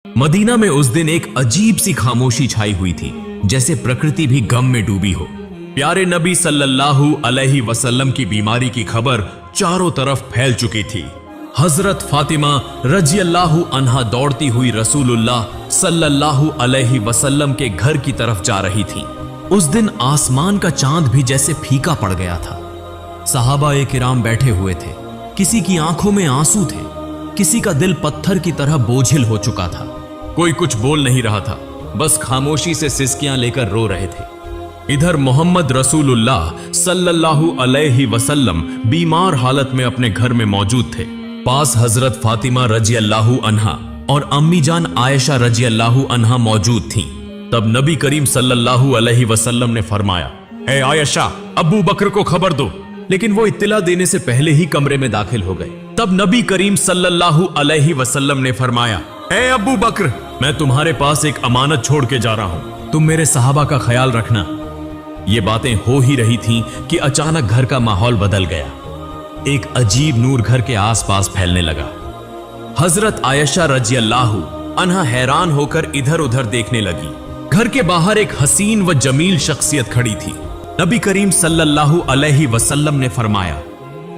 Medina में उस दिन एक अजीब सी खामोशी छाई हुई थी, जैसे प्रकृति भी गम में डूबी हो। प्यारे नबी सल्लल्लाहु अलैहि वसल्लम की बीमारी की खबर चारों तरफ फैल चुकी थी। हजरत फातिमा रजियल्लाहु अन्हा दौड़ती हुई रसूलुल्लाह सल्लल्लाहु अलैहि वसल्लम के घर की तरफ जा रही थी। उस दिन आसमान का चांद भी जैसे फीका पड़ गया था। सहाबा-ए किराम बैठे हुए थे, किसी की आंखों में आंसू थे, किसी का दिल पत्थर की तरह बोझिल हो चुका था। कोई कुछ बोल नहीं रहा था, बस खामोशी से सिसकियां लेकर रो रहे थे। इधर मोहम्मद रसूलुल्लाह सल्लल्लाहु अलैहि वसल्लम बीमार हालत में अपने घर में मौजूद थे। पास हजरत फातिमा रजियल्लाहु अन्हा और अम्मी जान आयशा रजियल्लाहु अन्हा मौजूद थीं। तब नबी करीम सल्लल्लाहु अलैहि वसल्लम ने फरमाया, ए आयशा, अबू बकर को खबर दो। लेकिन वो इत्तला देने से पहले ही कमरे में दाखिल हो गए। तब नबी करीम सल्लल्लाहु अलैहि वसल्लम ने फरमाया, ए अबू बकर, मैं तुम्हारे पास एक अमानत छोड़ के जा रहा हूं, तुम मेरे सहाबा का ख्याल रखना। ये बातें हो ही रही थीं कि अचानक घर का माहौल बदल गया। एक अजीब नूर घर के आसपास फैलने लगा। हजरत आयशा रजियल्लाहु अन्हा हैरान होकर इधर उधर देखने लगी। घर के बाहर एक हसीन व जमील शख्सियत खड़ी थी। नबी करीम सल्लल्लाहु अलैहि वसल्लम ने फरमाया,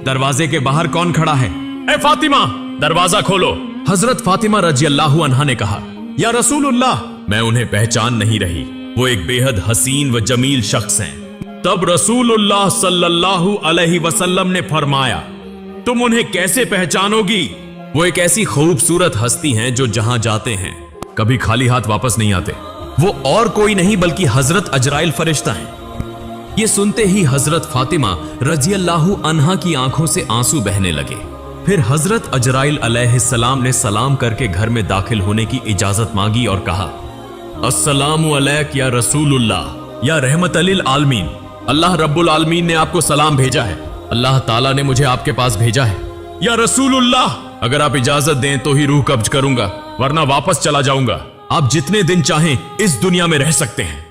दरवाजे के बाहर कौन खड़ा है? ए फातिमा, दरवाजा खोलो। हजरत फातिमा रजियल्लाहु अन्हा ने कहा, या रसूलुल्लाह, मैं उन्हें पहचान नहीं रही, वो एक बेहद हसीन व जमील शख्स हैं। तब रसूलुल्लाह सल्लल्लाहु अलैहि वसल्लम ने फरमाया, तुम उन्हें कैसे पहचानोगी? वो एक ऐसी खूबसूरत हस्ती हैं जो जहां जाते हैं कभी खाली हाथ वापस नहीं आते। वो और कोई नहीं बल्कि हजरत अजराइल फरिश्ता हैं। ये सुनते ही हजरत फातिमा रजियल्लाहु अन्हा की आंखों से आंसू बहने लगे। फिर हजरत अजराइल अलैहिस्सलाम ने सलाम करके घर में दाखिल होने की इजाजत मांगी और कहा, अस्सलामु अलैक या रसूलुल्लाह, या रहमत लिल आलमीन, अल्लाह रब्बुल आलमीन ने आपको सलाम भेजा है। अल्लाह ताला ने मुझे आपके पास भेजा है। या रसूलुल्लाह, अगर आप इजाजत दें तो ही रूह कब्ज करूंगा, वरना वापस चला जाऊंगा। आप जितने दिन चाहें इस दुनिया में रह सकते हैं।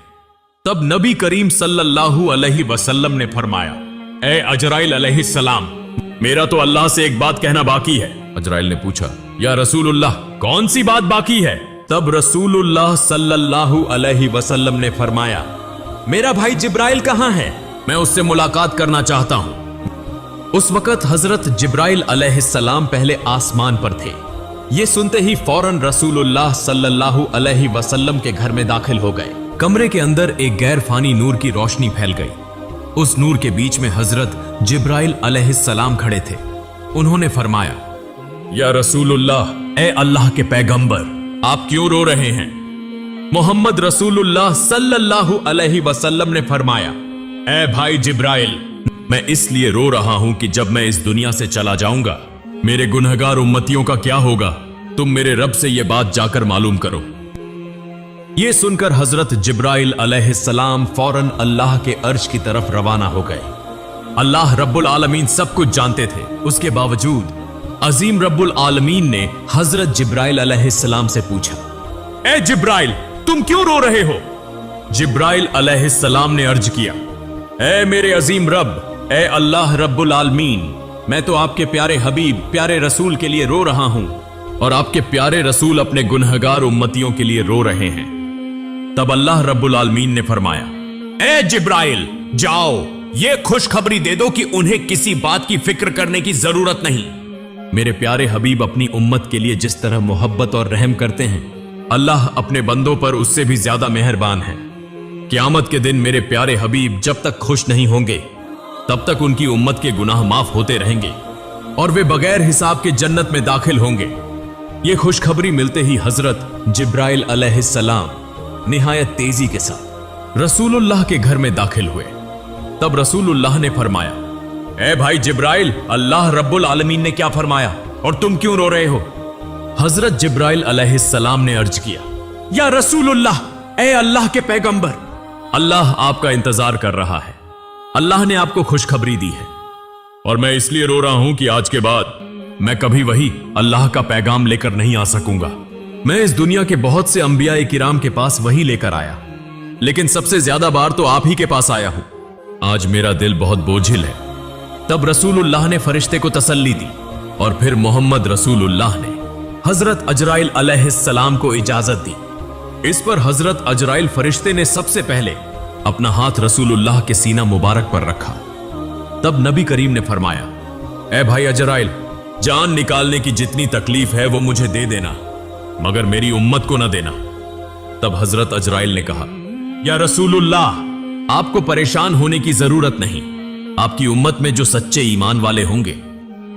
तब नबी करीम सल्लल्लाहु अलैहि वसल्लम ने फरमाया, ए अजराइल अलैहिस्सलाम, मेरा तो अल्लाह से एक बात कहना बाकी है। अजराइल ने पूछा, या रसूलुल्लाह, कौन सी बात बाकी है? तब रसूलुल्लाह सल्लल्लाहु अलैहि वसल्लम ने फरमाया, मेरा भाई जिब्राइल कहां है? मैं उससे मुलाकात करना चाहता हूं। उस वक्त हजरत जिब्राइल अलैहिस्सलाम पहले आसमान पर थे। ये सुनते ही फौरन रसूलुल्लाह सल्लल्लाहु अलैहि वसल्लम के घर में दाखिल हो गए। कमरे के अंदर एक गैर फानी नूर की रोशनी फैल गई। उस नूर के बीच में हजरत जिब्राइल अलैहिस्सलाम खड़े थे। उन्होंने फरमाया, या रसूलुल्लाह, ए अल्लाह के पैगंबर, आप क्यों रो रहे हैं? मोहम्मद रसूलुल्लाह सल्लल्लाहु अलैहि वसल्लम ने फरमाया, ए भाई जिब्राइल, मैं इसलिए रो रहा हूं कि जब मैं इस दुनिया से चला जाऊंगा, मेरे गुनहगार उम्मतियों का क्या होगा? तुम मेरे रब से यह बात जाकर मालूम करो। ये सुनकर हजरत जिब्राइल अलैहिस्सलाम फौरन अल्लाह के अर्श की तरफ रवाना हो गए। अल्लाह रब्बुल आलमीन सब कुछ जानते थे, उसके बावजूद अजीम रब्बुल आलमीन ने हजरत जिब्राइल अलैहिस्सलाम से पूछा, ए जिब्राइल, तुम क्यों रो रहे हो? जिब्राइल अलैहिस्सलाम ने अर्ज किया, ए मेरे अजीम रब, ए अल्लाह रब्बुल आलमीन, मैं तो आपके प्यारे हबीब, प्यारे रसूल के लिए रो रहा हूं, और आपके प्यारे रसूल अपने गुनहगार उम्मतियों के लिए रो रहे हैं। तब अल्लाह रब्बुल आलमीन ने फरमाया, ए जिब्राइल, जाओ, ये खुशखबरी दे दो कि उन्हें किसी बात की फिक्र करने की जरूरत नहीं। मेरे प्यारे हबीब अपनी उम्मत के लिए जिस तरह मोहब्बत और रहम करते हैं, अल्लाह अपने बंदों पर उससे भी ज्यादा मेहरबान है। क़यामत के दिन मेरे प्यारे हबीब जब तक खुश नहीं होंगे, तब तक उनकी उम्मत के गुनाह माफ होते रहेंगे और वे बगैर हिसाब के जन्नत में दाखिल होंगे। ये खुशखबरी मिलते ही हजरत जिब्राइल अलैहिस्सलाम निहायत तेजी के साथ रसूलुल्लाह के घर में दाखिल हुए। तब रसूलुल्लाह ने फरमाया, ए भाई जिब्राइल, अल्लाह रब्बुल आलमीन ने क्या फरमाया और तुम क्यों रो रहे हो? हजरत जिब्राइल अलैहिस्सलाम ने अर्ज किया, या रसूलुल्लाह, ए अल्लाह के पैगंबर, अल्लाह आपका इंतजार कर रहा है। अल्लाह ने आपको खुशखबरी दी है और मैं इसलिए रो रहा हूं कि आज के बाद मैं कभी वही अल्लाह का पैगाम लेकर नहीं आ सकूंगा। मैं इस दुनिया के बहुत से अंबिया किराम के पास वही लेकर आया, लेकिन सबसे ज्यादा बार तो आप ही के पास आया हूं। आज मेरा दिल बहुत बोझिल है। तब रसूलुल्लाह ने फरिश्ते को तसल्ली दी और फिर मोहम्मद रसूलुल्लाह ने हजरत अजराइल अलैहिस्सलाम को इजाजत दी। इस पर हजरत अजराइल फरिश्ते ने सबसे पहले अपना हाथ रसूलुल्लाह के सीना मुबारक पर रखा। तब नबी करीम ने फरमाया, ए भाई अजराइल, जान निकालने की जितनी तकलीफ है वो मुझे दे देना, मगर मेरी उम्मत को ना देना। तब हजरत अजराइल ने कहा, या रसूलुल्लाह, आपको परेशान होने की जरूरत नहीं। आपकी उम्मत में जो सच्चे ईमान वाले होंगे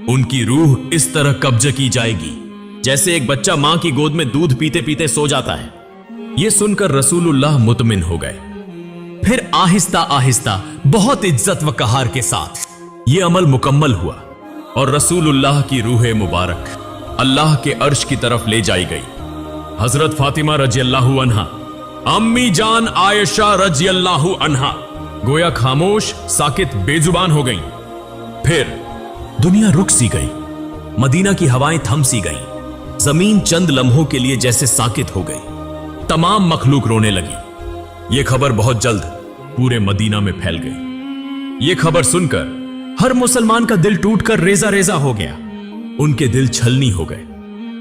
उनकी रूह इस तरह कब्ज की जाएगी जैसे एक बच्चा मां की गोद में दूध पीते पीते सो जाता है। यह सुनकर रसूलुल्लाह मुतमिन हो गए। फिर आहिस्ता आहिस्ता बहुत इज्जत व कहार के साथ यह अमल मुकम्मल हुआ और रसूलुल्लाह की रूह मुबारक अल्लाह के अर्श की तरफ ले जाई गई। हजरत फातिमा रज़ियल्लाहु अन्हा, अम्मी जान आयशा रज़ियल्लाहु अन्हा गोया खामोश, साकित, बेजुबान हो गईं। फिर दुनिया रुक सी गई, मदीना की हवाएं थम सी गईं, जमीन चंद लम्हों के लिए जैसे साकित हो गई। तमाम मखलूक रोने लगी। यह खबर बहुत जल्द पूरे मदीना में फैल गई। यह खबर सुनकर हर मुसलमान का दिल टूटकर रेजा रेजा हो गया। उनके दिल छलनी हो गए,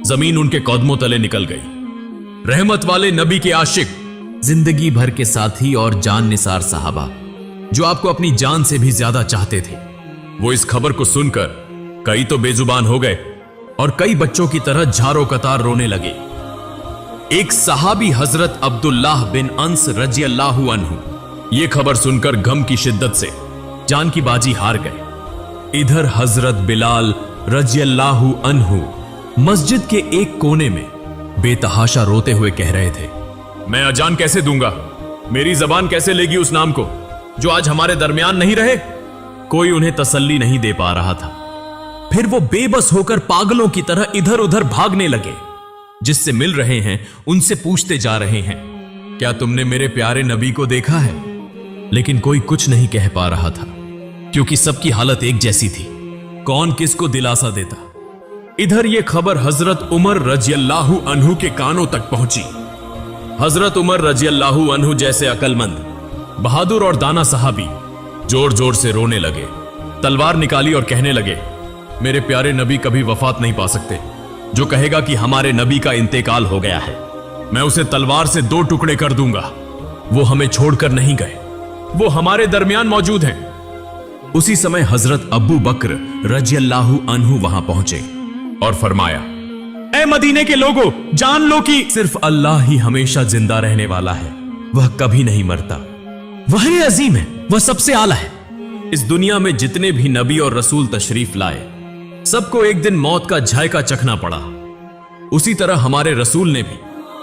जमीन उनके कदमों तले निकल गई। रहमत वाले नबी के आशिक, जिंदगी भर के साथी और जान निसार साहबा जो आपको अपनी जान से भी ज्यादा चाहते थे, वो इस खबर को सुनकर कई तो बेजुबान हो गए और कई बच्चों की तरह झारो कतार रोने लगे। एक सहाबी हजरत अब्दुल्लाह बिन अंस रज़ियल्लाहु अन्हु ये खबर सुनकर गम की शिद्दत से जान की बाजी हार गए। इधर हजरत बिलाल रज़ियल्लाहु अन्हु मस्जिद के एक कोने में बेतहाशा रोते हुए कह रहे थे, मैं अजान कैसे दूंगा? मेरी जबान कैसे लेगी उस नाम को जो आज हमारे दरमियान नहीं रहे? कोई उन्हें तसल्ली नहीं दे पा रहा था। फिर वो बेबस होकर पागलों की तरह इधर उधर भागने लगे। जिससे मिल रहे हैं उनसे पूछते जा रहे हैं, क्या तुमने मेरे प्यारे नबी को देखा है? लेकिन कोई कुछ नहीं कह पा रहा था क्योंकि सबकी हालत एक जैसी थी। कौन किसको दिलासा देता? इधर यह खबर हजरत उमर रज़ियल्लाहु अन्हु के कानों तक पहुंची। हजरत उमर रज़ियल्लाहु अन्हु जैसे अकलमंद, बहादुर और दाना सहाबी जोर जोर से रोने लगे, तलवार निकाली और कहने लगे, मेरे प्यारे नबी कभी वफात नहीं पा सकते। जो कहेगा कि हमारे नबी का इंतेकाल हो गया है, मैं उसे तलवार से 2 टुकड़े कर दूंगा। वो हमें छोड़कर नहीं गए, वो हमारे दरमियान मौजूद हैं। उसी समय हजरत अबू बकर रज़ियल्लाहु अन्हु वहां पहुंचे और फरमाया, ऐ मदीने के लोगों, जान लो कि सिर्फ अल्लाह ही हमेशा जिंदा रहने वाला है। वह कभी नहीं मरता। वही अजीम है, वह सबसे आला है। इस दुनिया में जितने भी नबी और रसूल तशरीफ लाए, सबको एक दिन मौत का जायका चखना पड़ा। उसी तरह हमारे रसूल ने भी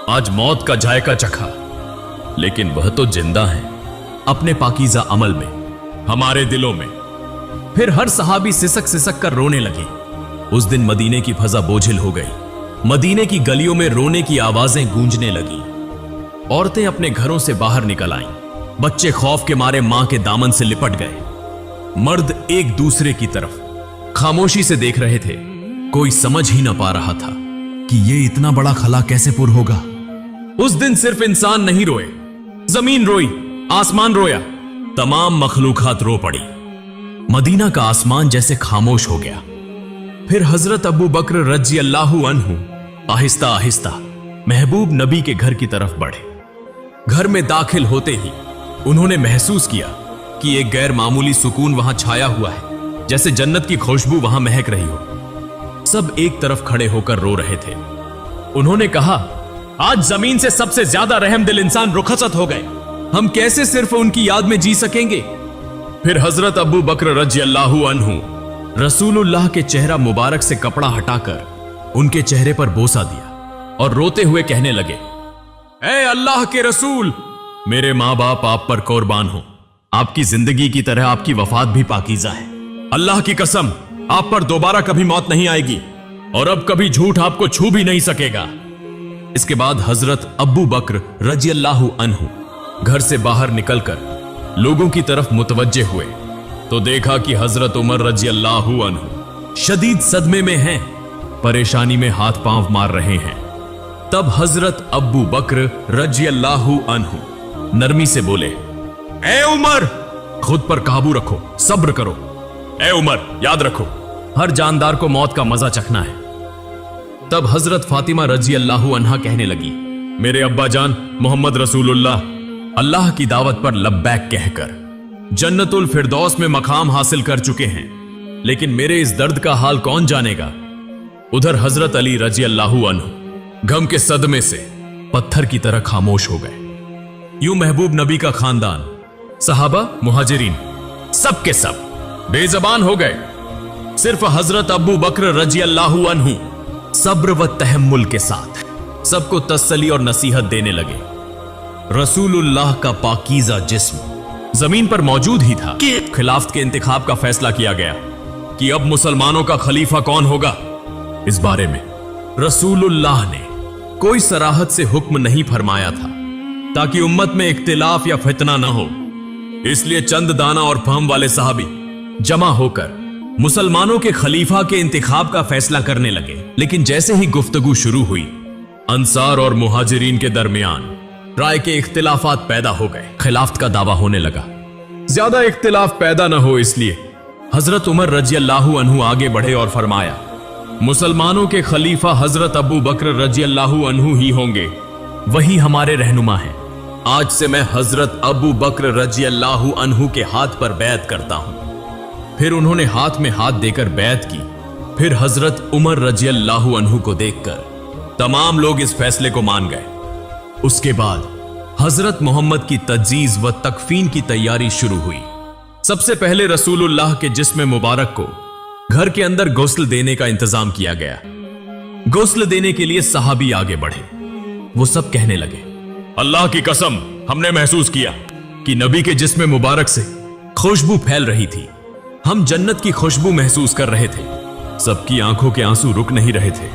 आज मौत का जायका चखा, लेकिन वह तो जिंदा है अपने पाकीज़ा अमल में, हमारे दिलों में। फिर हर सहाबी सिसक सिसक कर रोने लगे। उस दिन मदीने की फजा बोझिल हो गई। मदीने की गलियों में रोने की आवाजें गूंजने लगी। औरतें अपने घरों से बाहर निकल आईं। बच्चे खौफ के मारे मां के दामन से लिपट गए। मर्द एक दूसरे की तरफ खामोशी से देख रहे थे। कोई समझ ही ना पा रहा था कि यह इतना बड़ा खला कैसे पुर होगा। उस दिन सिर्फ इंसान नहीं रोए, जमीन रोई, आसमान रोया, तमाम मखलूकात रो पड़ी। मदीना का आसमान जैसे खामोश हो गया। फिर हजरत अबू बकर रज़ियल्लाहु अन्हु आहिस्ता आहिस्ता महबूब नबी के घर की तरफ बढ़े। घर में दाखिल होते ही उन्होंने महसूस किया कि एक गैर मामूली सुकून वहां छाया हुआ है, जैसे जन्नत की खुशबू वहां महक रही हो। सब एक तरफ खड़े होकर रो रहे थे। उन्होंने कहा, आज जमीन से सबसे ज्यादा रहमदिल इंसान रुखसत हो गए। हम कैसे सिर्फ उनकी याद में जी सकेंगे? फिर हजरत अबू बकर रज़ियल्लाहु अन्हु रसूलुल्लाह के चेहरा मुबारक से कपड़ा हटाकर उनके चेहरे पर बोसा दिया और रोते हुए कहने लगे, ऐ अल्लाह के रसूल, मेरे मां बाप आप पर कुर्बान हो। आपकी जिंदगी की तरह आपकी वफात भी पाकीज़ा है। अल्लाह की कसम, आप पर दोबारा कभी मौत नहीं आएगी और अब कभी झूठ आपको छू भी नहीं सकेगा। इसके बाद हजरत अबू बकर रज़ियल्लाहु अन्हु घर से बाहर निकलकर लोगों की तरफ मुतवज्जे हुए तो देखा कि हजरत उमर रज़ियल्लाहु अन्हु शदीद सदमे में हैं, परेशानी में हाथ पांव मार रहे हैं। तब हजरत अबू बकर रज़ियल्लाहु अन्हु नरमी से बोले, ए उमर, खुद पर काबू रखो, सब्र करो। ए उमर, याद रखो, हर जानदार को मौत का मजा चखना है। तब हजरत फातिमा रजी अल्लाह अन्हा कहने लगी, मेरे अब्बा जान मोहम्मद रसूलुल्लाह अल्लाह की दावत पर लब्बैक कहकर जन्नतुल फिरदौस में मकाम हासिल कर चुके हैं, लेकिन मेरे इस दर्द का हाल कौन जानेगा। उधर हजरत अली रजी अल्लाह अन्हु गम के सदमे से पत्थर की तरह खामोश हो गए। यूं महबूब नबी का खानदान, सहाबा, मुहाजिरीन सब के सब बेजबान हो गए। सिर्फ हजरत अबू बकर रजी अल्लाह अन्हु सब्र व तहम्मुल के साथ सबको तसल्ली और नसीहत देने लगे। रसूलुल्लाह का पाकीज़ा जिस्म जमीन पर मौजूद ही था कि खिलाफत के इंतखाब का फैसला किया गया कि अब मुसलमानों का खलीफा कौन होगा। इस बारे में रसूलुल्लाह ने कोई सराहत से हुक्म नहीं फरमाया था ताकि उम्मत में इख्तिलाफ या फितना न हो। इसलिए चंद दाना और फहम वाले सहाबी जमा होकर मुसलमानों के खलीफा के इंतखाब का फैसला करने लगे। लेकिन जैसे ही गुफ्तगू शुरू हुई, अंसार और मुहाजिरीन के दरमियान राय के इख्तिलाफात पैदा हो गए। खिलाफत का दावा होने लगा। ज्यादा इख्तिलाफ पैदा न हो इसलिए हजरत उमर रजी अल्लाह अन्हु आगे बढ़े और फरमाया, मुसलमानों के खलीफा हजरत अबू बकर रजी अल्लाह अन्हु ही होंगे, वही हमारे रहनुमा हैं। आज से मैं हजरत अबू बकर रजी अल्लाह अन्हु के हाथ पर बैत करता हूं। फिर उन्होंने हाथ में हाथ देकर बैत की। फिर हजरत उमर रजी अल्लाह अन्हु को देखकर तमाम लोग इस फैसले को मान गए। उसके बाद हजरत मोहम्मद की तज्जीज व तकफीन की तैयारी शुरू हुई। सबसे पहले रसूलुल्लाह के जिस्म मुबारक को घर के अंदर गुस्ल देने का इंतजाम किया गया। गुस्ल देने के लिए सहाबी आगे बढ़े। वो सब कहने लगे, अल्लाह की कसम, हमने महसूस किया कि नबी के जिस्म मुबारक से खुशबू फैल रही थी। हम जन्नत की खुशबू महसूस कर रहे थे। सबकी आंखों के आंसू रुक नहीं रहे थे।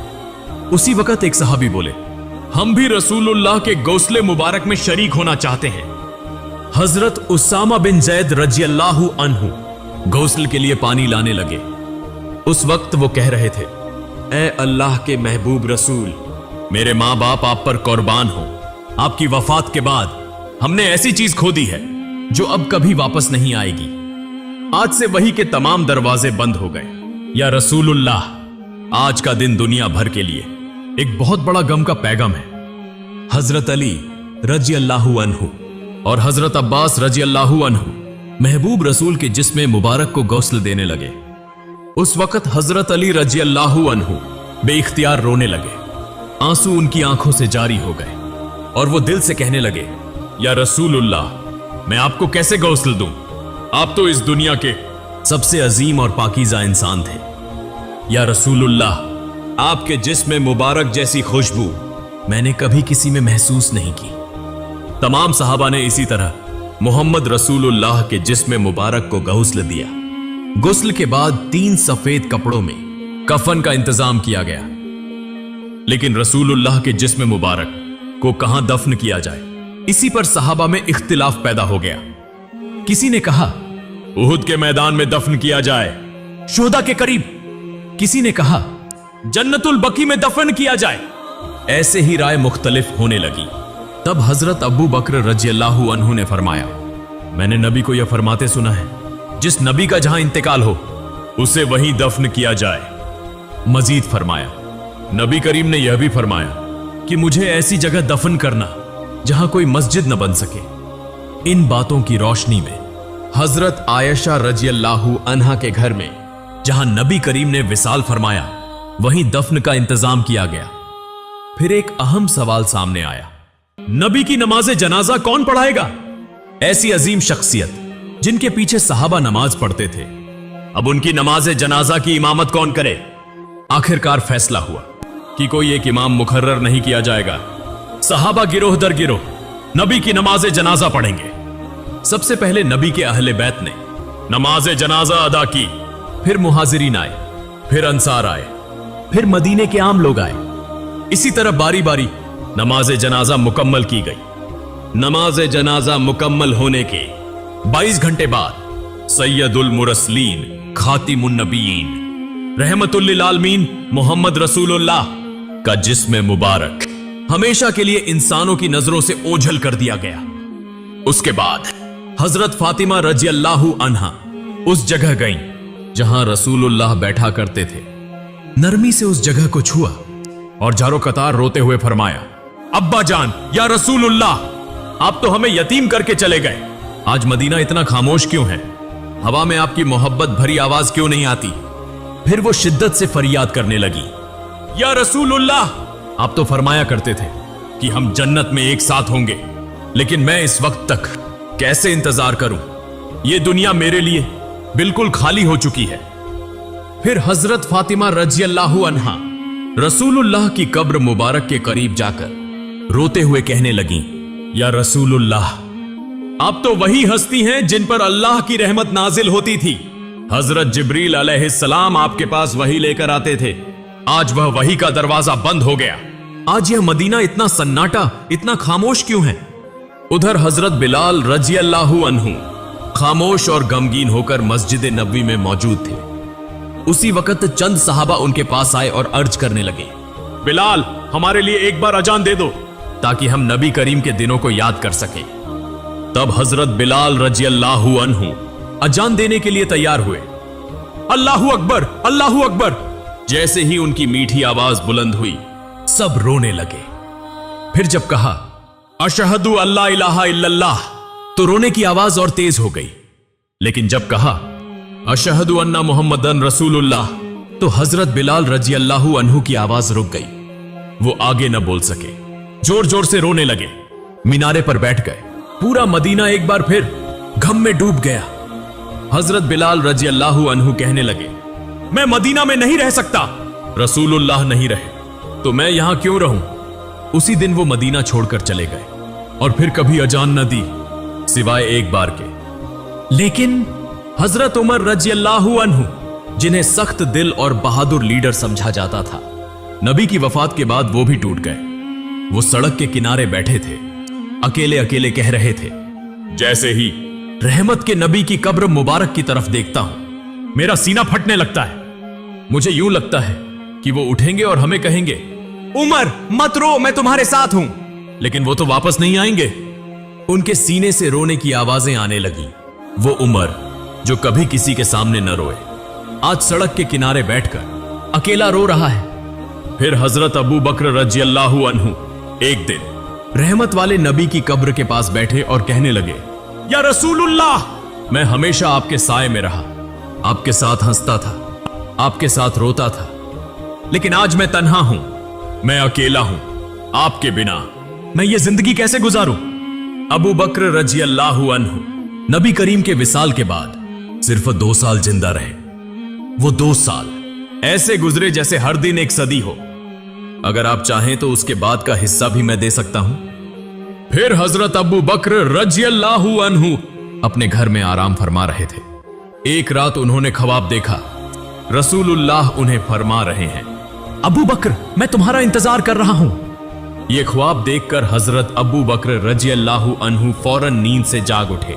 उसी वक्त एक सहाबी बोले, हम भी रसूलुल्लाह के गौसले मुबारक में शरीक होना चाहते हैं। हजरत उसामा बिन जैद रजी अल्लाह अन्हु गौसल के लिए पानी लाने लगे। उस वक्त वो कह रहे थे, ए अल्लाह के महबूब रसूल, मेरे मां बाप आप पर कुर्बान हो। आपकी वफात के बाद हमने ऐसी चीज खो दी है जो अब कभी वापस नहीं आएगी। आज से वही के तमाम दरवाजे बंद हो गए। या रसूलुल्लाह, आज का दिन दुनिया भर के लिए एक बहुत बड़ा गम का पैगाम है। हजरत अली रजी अल्लाह अन्हु और हजरत अब्बास रजी अल्लाह अन्हु महबूब रसूल के जिस्म मुबारक को गौसल देने लगे। उस वक्त हजरत अली रजी अल्लाह अन्हु बेइख्तियार रोने लगे। आंसू उनकी आंखों से जारी हो गए और वो दिल से कहने लगे, या रसूलुल्लाह, मैं आपको कैसे गौसल दूं? आप तो इस दुनिया के सबसे अजीम और पाकीज़ा इंसान थे। या रसूलुल्लाह, आपके जिस्म मुबारक जैसी खुशबू मैंने कभी किसी में महसूस नहीं की। तमाम सहाबा ने इसी तरह मोहम्मद रसूलुल्लाह के जिस्म मुबारक को गौसल दिया। गुस्ल के बाद 3 सफेद कपड़ों में कफन का इंतजाम किया गया। लेकिन रसूलुल्लाह के जिस्म मुबारक को कहां दफन किया जाए, इसी पर सहाबा में इख्तिलाफ पैदा हो गया। किसी ने कहा उहुद के मैदान में दफन किया जाए, शोहदा के करीब। किसी ने कहा जन्नतुल बकी में दफन किया जाए। ऐसे ही राय मुख्तलिफ होने लगी। तब हजरत अबू बकर रजी अल्लाह अन्हु ने फरमाया, मैंने नबी को यह फरमाते सुना है, जिस नबी का जहां इंतकाल हो उसे वहीं दफन किया जाए। मजीद फरमाया, नबी करीम ने यह भी फरमाया कि मुझे ऐसी जगह दफन करना जहां कोई मस्जिद न बन सके। इन बातों की रोशनी में हजरत आयशा रजी अल्लाह अन्हा के घर में जहां नबी करीम ने विसाल फरमाया, वहीं दफन का इंतजाम किया गया। फिर एक अहम सवाल सामने आया, नबी की नमाज जनाजा कौन पढ़ाएगा? ऐसी अजीम शख्सियत जिनके पीछे सहाबा नमाज पढ़ते थे, अब उनकी नमाज जनाजा की इमामत कौन करे? आखिरकार फैसला हुआ कि कोई एक इमाम मुकर्रर नहीं किया जाएगा। सहाबा गिरोह दर गिरोह नबी की नमाज जनाजा पढ़ेंगे। सबसे पहले नबी के अहले बैत ने नमाज जनाजा अदा की। फिर मुहाजिरीन आए, फिर अंसार आए, फिर मदीने के आम लोग आए। इसी तरह बारी बारी नमाज जनाजा मुकम्मल की गई। नमाज जनाजा मुकम्मल होने के 22 घंटे बाद सैयदुल मुरसलीन खातिमुन नबीयीन रहमतुल लिल आलमीन मोहम्मद रसूलुल्लाह का जिस्म मुबारक हमेशा के लिए इंसानों की नजरों से ओझल कर दिया गया। उसके बाद हजरत फातिमा रजी अल्लाह अन्हा उस जगह गईं जहां रसूलुल्लाह बैठा करते थे। नरमी से उस जगह को छुआ और जारो कतार रोते हुए फरमाया, अब्बा जान या रसूलुल्लाह, आप तो हमें यतीम करके चले गए। आज मदीना इतना खामोश क्यों है? हवा में आपकी मोहब्बत भरी आवाज क्यों नहीं आती? फिर वो शिद्दत से फरियाद करने लगी, या रसूलुल्लाह, आप तो फरमाया करते थे कि हम जन्नत में एक साथ होंगे, लेकिन मैं इस वक्त तक कैसे इंतजार करूं? ये दुनिया मेरे लिए बिल्कुल खाली हो चुकी है। फिर हजरत फातिमा रज़ियल्लाहु अन्हा रसूलुल्लाह की कब्र मुबारक के करीब जाकर रोते हुए कहने लगी, या रसूलुल्लाह, आप तो वही हस्ती हैं जिन पर अल्लाह की रहमत नाजिल होती थी। हजरत जिब्रील अलैहिस्सलाम आपके पास वही लेकर आते थे। आज वह वही का दरवाजा बंद हो गया। आज यह मदीना इतना सन्नाटा, इतना खामोश क्यों है? उधर हजरत बिलाल रज़ियल्लाहु अन्हु खामोश और गमगीन होकर मस्जिद नबवी में मौजूद थे। उसी वक्त चंद सहाबा उनके पास आए और अर्ज करने लगे, बिलाल, हमारे लिए एक बार अजान दे दो ताकि हम नबी करीम के दिनों को याद कर सकें। तब हजरत बिलाल रज़ियल्लाहु अन्हु अजान देने के लिए तैयार हुए। अल्लाहु अकबर, अल्लाहु अकबर। जैसे ही उनकी मीठी आवाज बुलंद हुई, सब रोने लगे। फिर जब कहा, अशहदु अल्ला इलाहा इल्लल्लाह, तो रोने की आवाज और तेज हो गई। लेकिन जब कहा, अशहदु अन्ना मुहम्मदन रसूलुल्लाह, तो हजरत बिलाल रज़ियल्लाहु अन्हु की आवाज रुक गई। वो आगे न बोल सके, जोर जोर से रोने लगे। मीनारे पर बैठ गए। पूरा मदीना एक बार फिर गम में डूब गया। हजरत बिलाल रज़ियल्लाहु अन्हु कहने लगे, मैं मदीना में नहीं रह सकता। रसूलुल्लाह नहीं रहे तो मैं यहां क्यों रहूं? उसी दिन वो मदीना छोड़कर चले गए और फिर कभी अजान न दी सिवाय एक बार के। लेकिन हजरत उमर रज़ियल्लाहु अन्हु, जिन्हें सख्त दिल और बहादुर लीडर समझा जाता था, नबी की वफात के बाद वो भी टूट गए। वो सड़क के किनारे बैठे थे, अकेले अकेले कह रहे थे, जैसे ही रहमत के नबी की कब्र मुबारक की तरफ देखता हूं, मेरा सीना फटने लगता है। मुझे यूं लगता है कि वो उठेंगे और हमें कहेंगे, उमर मत रो, मैं तुम्हारे साथ हूं। लेकिन वो तो वापस नहीं आएंगे। उनके सीने से रोने की आवाजें आने लगी। वो उमर जो कभी किसी के सामने न रोए, आज सड़क के किनारे बैठकर अकेला रो रहा है। फिर हजरत अबू बकर रज़ियल्लाहु अन्हु एक दिन रहमत वाले नबी की कब्र के पास बैठे और कहने लगे, या रसूलुल्लाह, मैं हमेशा आपके साए में रहा, आपके साथ हंसता था, आपके साथ रोता था, लेकिन आज मैं तन्हा हूं, मैं अकेला हूं। आपके बिना मैं ये जिंदगी कैसे गुजारूं? अबू बकर रज़ियल्लाहु अन्हु नबी करीम के विसाल के बाद सिर्फ 2 साल जिंदा रहे। वो 2 साल ऐसे गुजरे जैसे हर दिन एक सदी हो। अगर आप चाहें तो उसके बाद का हिस्सा भी मैं दे सकता हूं। फिर हजरत अबू बकर रज़ियल्लाहु अन्हु अपने घर में आराम फरमा रहे थे। एक रात उन्होंने ख्वाब देखा, रसूलुल्लाह उन्हें फरमा रहे हैं, अबू बकर, मैं तुम्हारा इंतजार कर रहा हूं। यह ख्वाब देखकर हजरत अबू बकर रज़ियल्लाहु अन्हु फौरन नींद से जाग उठे,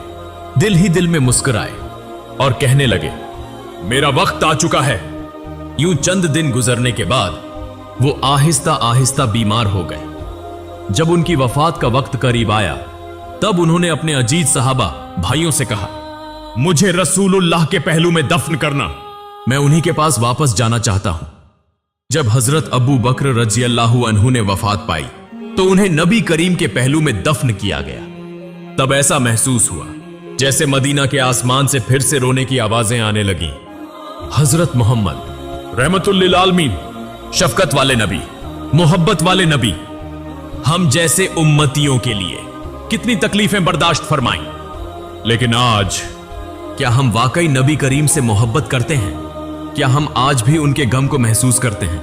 दिल ही दिल में मुस्कुराए और कहने लगे, मेरा वक्त आ चुका है। यूं चंद दिन गुजरने के बाद वो आहिस्ता आहिस्ता बीमार हो गए। जब उनकी वफात का वक्त करीब आया, तब उन्होंने अपने अजीज सहाबा भाइयों से कहा, मुझे रसूलुल्लाह के पहलू में दफन करना, मैं उन्हीं के पास वापस जाना चाहता हूं। जब हजरत अबू बकर रज़ियल्लाहु अन्हु ने वफात पाई तो उन्हें नबी करीम के पहलू में दफन किया गया। तब ऐसा महसूस हुआ जैसे मदीना के आसमान से फिर से रोने की आवाजें आने लगी। हजरत मोहम्मद रहमतुल लिल आलमीन, शफकत वाले नबी, मोहब्बत वाले नबी, हम जैसे उम्मतियों के लिए कितनी तकलीफें बर्दाश्त फरमाई, लेकिन आज क्या हम वाकई नबी करीम से मोहब्बत करते हैं? क्या हम आज भी उनके गम को महसूस करते हैं?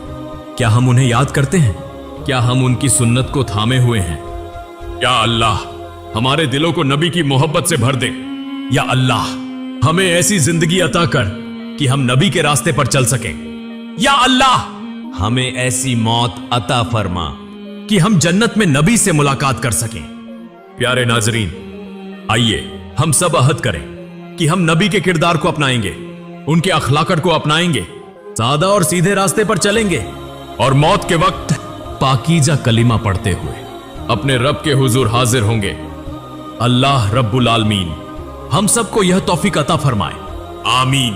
क्या हम उन्हें याद करते हैं? क्या हम उनकी सुन्नत को थामे हुए हैं? या अल्लाह, हमारे दिलों को नबी की मोहब्बत से भर दे। या अल्लाह, हमें ऐसी जिंदगी अता कर कि हम नबी के रास्ते पर चल सकें। या अल्लाह, हमें ऐसी मौत अता फरमा कि हम जन्नत में नबी से मुलाकात कर सकें। प्यारे नाजरीन, आइए हम सब अहद करें कि हम नबी के किरदार को अपनाएंगे, उनके अखलाकत को अपनाएंगे, सादा और सीधे रास्ते पर चलेंगे और मौत के वक्त पाकीजा कलिमा पढ़ते हुए अपने रब के हुजूर हाजिर होंगे। अल्लाह रब्बुल आलमीन हम सबको यह तौफीक अता फरमाए। आमीन।